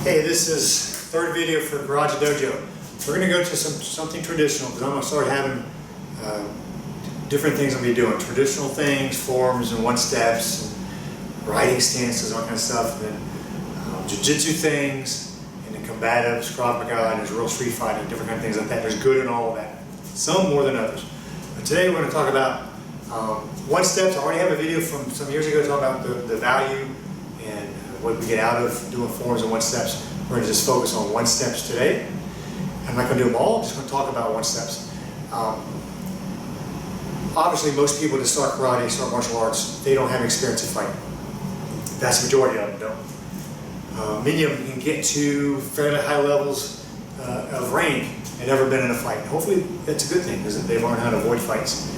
Hey, this is third video for Garagedojo. We're going to go to something traditional because I'm going to start having different things I'll be doing. Traditional things, forms and one-steps, and riding stances, all kind of stuff. And then jiu-jitsu things, and then combatives, Krav Maga, and there's real street fighting, different kind of things like that. There's good in all of that. Some more than others. But today we're going to talk about one-steps. I already have a video from some years ago talking about the value and what we get out of doing forms and one-steps. We're going to just focus on one-steps today. I'm not going to do them all, I'm just going to talk about one-steps. Obviously, most people that start karate, start martial arts, they don't have experience in fighting. The vast majority of them don't. Many of them can get to fairly high levels of rank and never been in a fight. Hopefully, that's a good thing because they've learned how to avoid fights.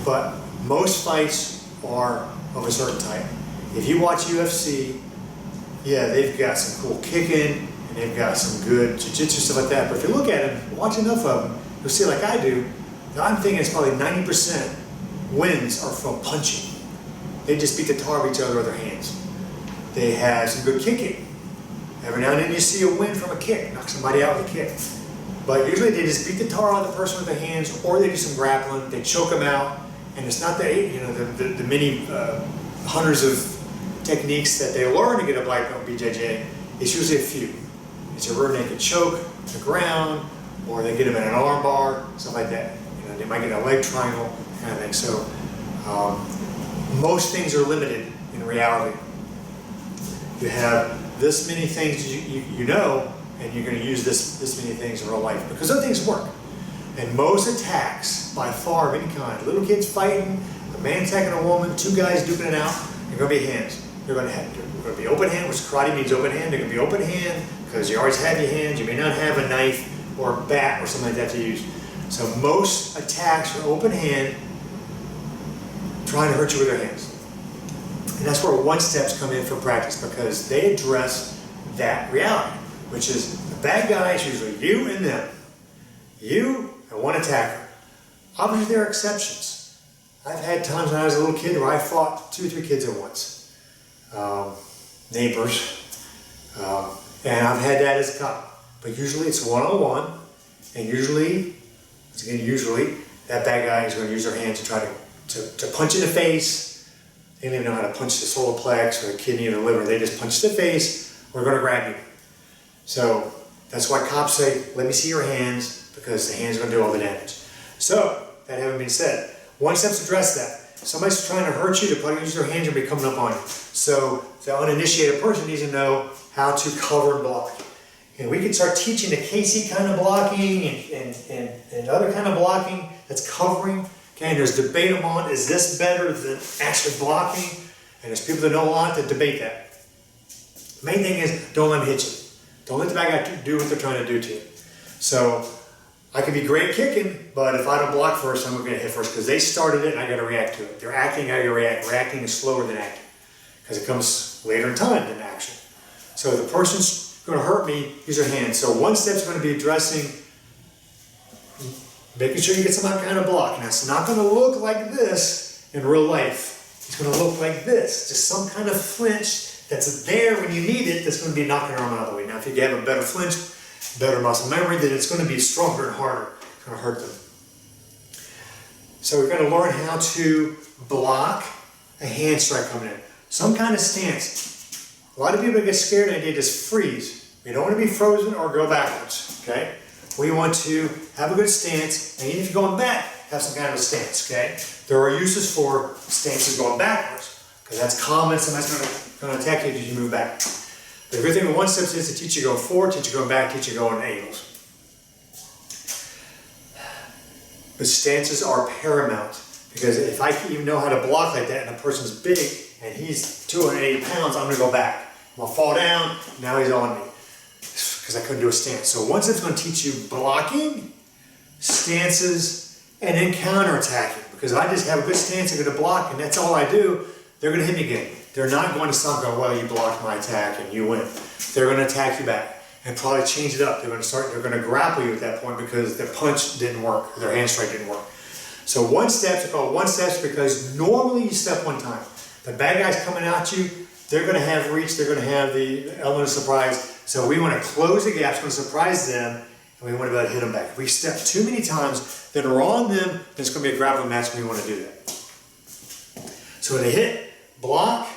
But most fights are of a certain type. If you watch UFC, yeah, they've got some cool kicking, and they've got some good jiu-jitsu, stuff like that. But if you look at them, watch enough of them, you'll see like I do, I'm thinking it's probably 90% wins are from punching. They just beat the tar of each other with their hands. They have some good kicking. Every now and then you see a win from a kick, knock somebody out with a kick. But usually they just beat the tar out of the person with their hands, or they do some grappling, they choke them out, and it's not that, the many hundreds of techniques that they learn to get a black belt BJJ, it's usually a few. It's a rear naked choke, the ground, or they get them in an arm bar, stuff like that. They might get a leg triangle, kind of thing. So most things are limited in reality. You have this many things you know, and you're going to use this many things in real life because other things work. And most attacks, by far of any kind, little kids fighting, a man attacking a woman, two guys duking it out, they're going to be hands. They're going to be open hand, which karate means open hand. They're going to be open hand because you always have your hands. You may not have a knife or a bat or something like that to use. So most attacks are open hand, trying to hurt you with their hands. And that's where one-steps come in for practice because they address that reality, which is the bad guy is usually you and them. You and one attacker. Obviously there are exceptions. I've had times when I was a little kid where I fought 2 or 3 kids at once. Neighbors. And I've had that as a cop. But usually it's one-on-one, and usually that bad guy is going to use their hands to try to punch in the face. They don't even know how to punch the solar plex or the kidney or the liver. They just punch the face, we're going to grab you. So that's why cops say, let me see your hands, because the hands are going to do all the damage. So, that having been said, one-steps address that. Somebody's trying to hurt you, they're probably use their hands and be coming up on you. So the uninitiated person needs to know how to cover and block. And we can start teaching the Casey kind of blocking and other kind of blocking that's covering. Okay, and there's debate among, is this better than actually blocking? And there's people that know a lot that debate that. The main thing is, don't let them hit you. Don't let the bad guy do what they're trying to do to you. So, I could be great at kicking, but if I don't block first, I'm going to hit first because they started it and I got to react to it. They're acting, I got to react. Reacting is slower than acting because it comes later in time than action. So the person's going to hurt me, use their hands. So one step's going to be addressing, making sure you get some kind of block. And it's not going to look like this in real life. It's going to look like this, just some kind of flinch that's there when you need it that's going to be knocking your arm out of the way. Now if you have a better flinch, better muscle memory, then it's going to be stronger and harder. It's going to hurt them. So we're going to learn how to block a hand strike coming in. Some kind of stance. A lot of people get scared and they just freeze. We don't want to be frozen or go backwards. Okay? We want to have a good stance, and even if you're going back, have some kind of a stance. Okay? There are uses for stances going backwards because that's common. Somebody's going to attack you as you move back. The good thing with one-steps is to teach you going forward, teach you going back, teach you going angles. But stances are paramount because if I even know how to block like that and a person's big and he's 280 pounds, I'm going to go back. I'm going to fall down, now he's on me because I couldn't do a stance. So one-step's going to teach you blocking, stances, and then counterattacking because I just have a good stance, I'm going to block, and that's all I do. They're going to hit me again. They're not going to stop going, well, you blocked my attack and you win. They're going to attack you back and probably change it up. They're going to grapple you at that point because their punch didn't work, or their hand strike didn't work. So one-steps are called one-steps because normally you step one time. The bad guy's coming at you, they're going to have reach, they're going to have the element of surprise. So we want to close the gaps, we're going to surprise them, and we want to be able to hit them back. If we step too many times, then we're on them, then it's going to be a grappling match, and we want to do that. So when they hit, block,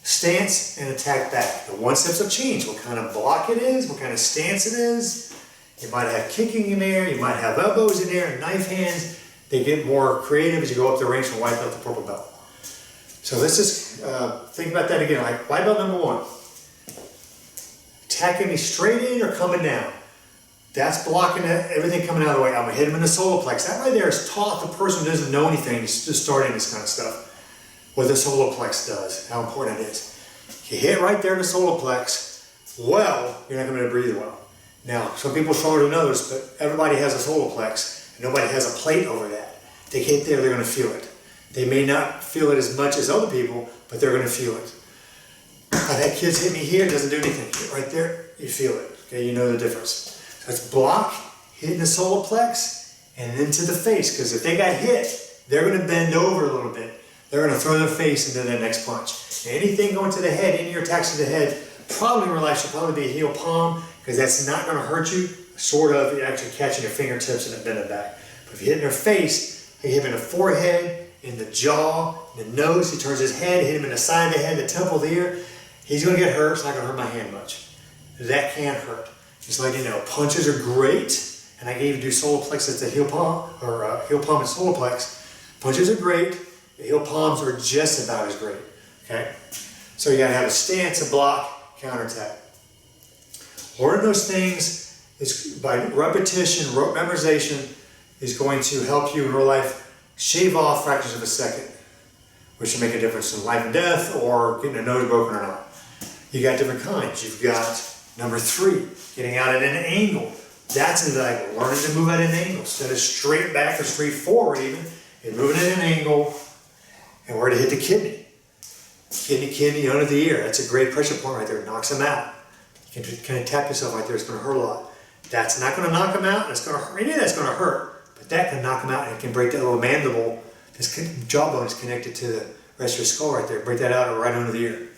stance, and attack back. The one steps will change. What kind of block it is, what kind of stance it is. You might have kicking in there, you might have elbows in there, knife hands. They get more creative as you go up the range from white belt to purple belt. So let's just think about that again. Like white belt number 1. Attacking me straight in or coming down. That's blocking everything coming out of the way. I'm going to hit him in the solar plex. That right there is taught the person who doesn't know anything, just starting this kind of stuff, what the solar plex does, how important it is. You hit right there in the solar plex, well, you're not going to be able to breathe well. Now, some people struggle to notice, but everybody has a solar plex, and nobody has a plate over that. They hit there, they're going to feel it. They may not feel it as much as other people, but they're going to feel it. I've had kids hit me here, it doesn't do anything. Right there, you feel it. Okay, you know the difference. So it's block, hitting the solar plex, and into the face. Because if they got hit, they're going to bend over a little bit. They're going to throw their face into their next punch. Anything going to the head, any of your attacks to the head, probably in real life should probably be a heel palm, because that's not going to hurt you. Sort of, you're actually catching your fingertips and then bend it back. But if you hit in their face, you hit him in the forehead, in the jaw, in the nose, he turns his head, hit him in the side of the head, the temple of the ear, he's going to get hurt. It's not going to hurt my hand much. That can hurt. Just like you know, punches are great, and I gave you do solar plex as the heel palm, or heel palm and solar plex. Punches are great, the heel palms are just about as great. Okay? So you got to have a stance, a block, counterattack. Learning those things is by repetition, rote memorization is going to help you in real life shave off fractions of a second, which will make a difference in life and death or getting a nose broken or not. You got different kinds. You've got number 3, getting out at an angle. That's like learning to move at an angle. Instead of straight back or straight forward even, you're moving at an angle and where to hit the kidney. Kidney under the ear. That's a great pressure point right there. It knocks them out. You can kind of tap yourself right there. It's going to hurt a lot. That's not going to knock them out. And it's going to hurt. Any of that's going to hurt. But that can knock them out and it can break that little mandible. This jawbone is connected to the rest of your skull right there. Break that out right under the ear.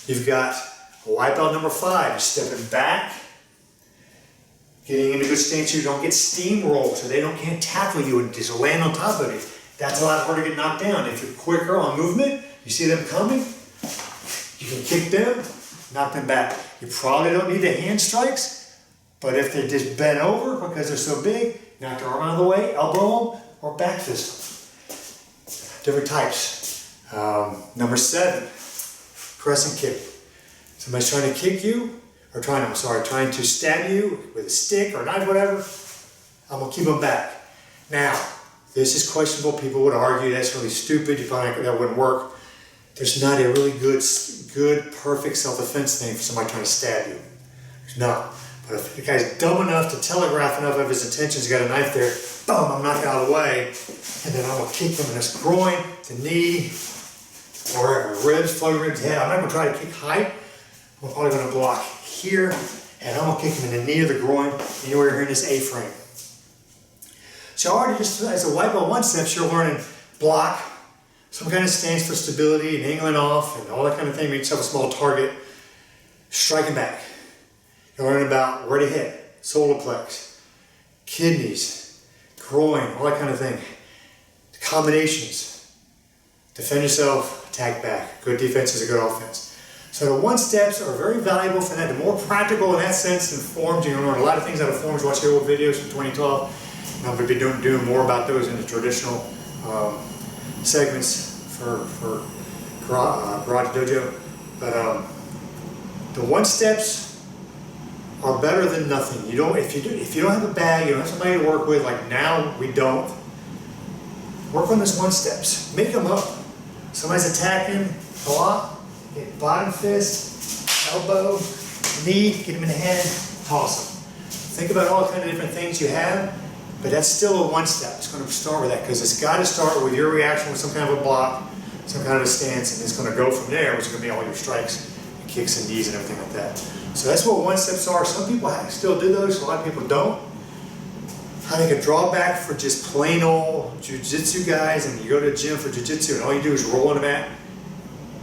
You've got white belt number 5. You're stepping back. Getting into good stance, you don't get steamrolled, so they can't tackle you and just land on top of you. That's a lot harder to get knocked down. If you're quicker on movement, you see them coming, you can kick them, knock them back. You probably don't need the hand strikes, but if they just bent over because they're so big, knock their arm out of the way, elbow them, or back fist them. Different types. Number 7, press and kick. Somebody's trying to kick you, or trying to stab you with a stick or a knife, whatever, I'm going to keep them back. Now, this is questionable. People would argue that's really stupid. You probably that wouldn't work. There's not a really good, perfect self-defense thing for somebody trying to stab you. There's not. But if the guy's dumb enough to telegraph enough of his intentions, he's got a knife there, boom, I'm knocking out of the way, and then I'm going to kick him in his groin, the knee, or ribs, floating ribs, head. I'm not going to try to kick high. I'm probably going to block here, and I'm going to kick him in the knee or the groin, anywhere here in this A-frame. So already just as a white belt 1 steps, you're learning block, some kind of stance for stability and angling off and all that kind of thing. Make yourself a small target, striking back. You're learning about where to hit, solar plex, kidneys, groin, all that kind of thing. Combinations. Defend yourself, attack back. Good defense is a good offense. So the 1 steps are very valuable for that. The more practical in that sense than forms. You're going to learn a lot of things out of forms. Watch the old videos from 2012. And I'm going to be doing more about those in the traditional segments for Garagedojo. But the 1 steps are better than nothing. You don't if you don't have a bag, you don't have somebody to work with. Like now we don't. Work on this 1 steps. Make them up. Somebody's attacking, block. Get bottom fist, elbow, knee, get him in the head, toss him. Think about all kind of different things you have, but that's still a 1 step. It's going to start with that because it's got to start with your reaction with some kind of a block, some kind of a stance, and it's going to go from there, which is going to be all your strikes, kicks and knees and everything like that. So that's what 1 steps are. Some people still do those, a lot of people don't. I think a drawback for just plain old jiu-jitsu guys, and you go to the gym for jiu-jitsu and all you do is roll on the mat,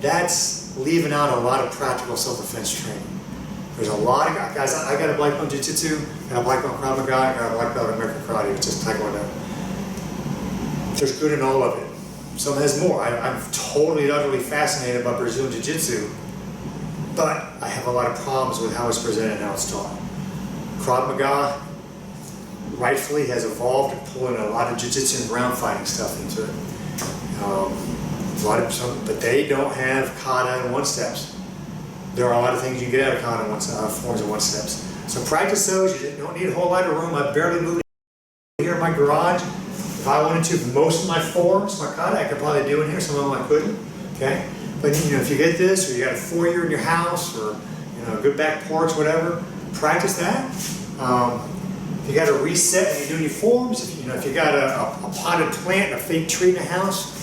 that's leaving out a lot of practical self-defense training. There's a lot of guys, I got a black belt in Jiu-Jitsu, got a black belt in Krav Maga, I got a black belt in American Karate, which is Taekwondo. There's good in all of it. Some has more. I'm totally and utterly fascinated by Brazilian Jiu-Jitsu, but I have a lot of problems with how it's presented and how it's taught. Krav Maga rightfully has evolved and pulling a lot of Jiu-Jitsu and ground fighting stuff into it. But they don't have kata and one-steps. There are a lot of things you can get out of kata and forms of one-steps. So practice those. You don't need a whole lot of room. I barely move here in my garage. If I wanted to, most of my forms, my kata, I could probably do in here. Some of them I couldn't. Okay, but if you get this, or you got a foyer in your house, or a good back porch, whatever, practice that. If you got a reset and you're doing your forms, if you got a potted plant, a fake tree in the house,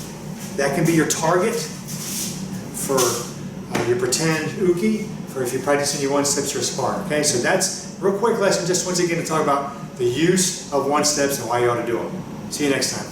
that can be your target for your pretend uki, for if you're practicing your one-steps or sparring. Okay, so that's a real quick lesson, just once again to talk about the use of one-steps and why you ought to do them. See you next time.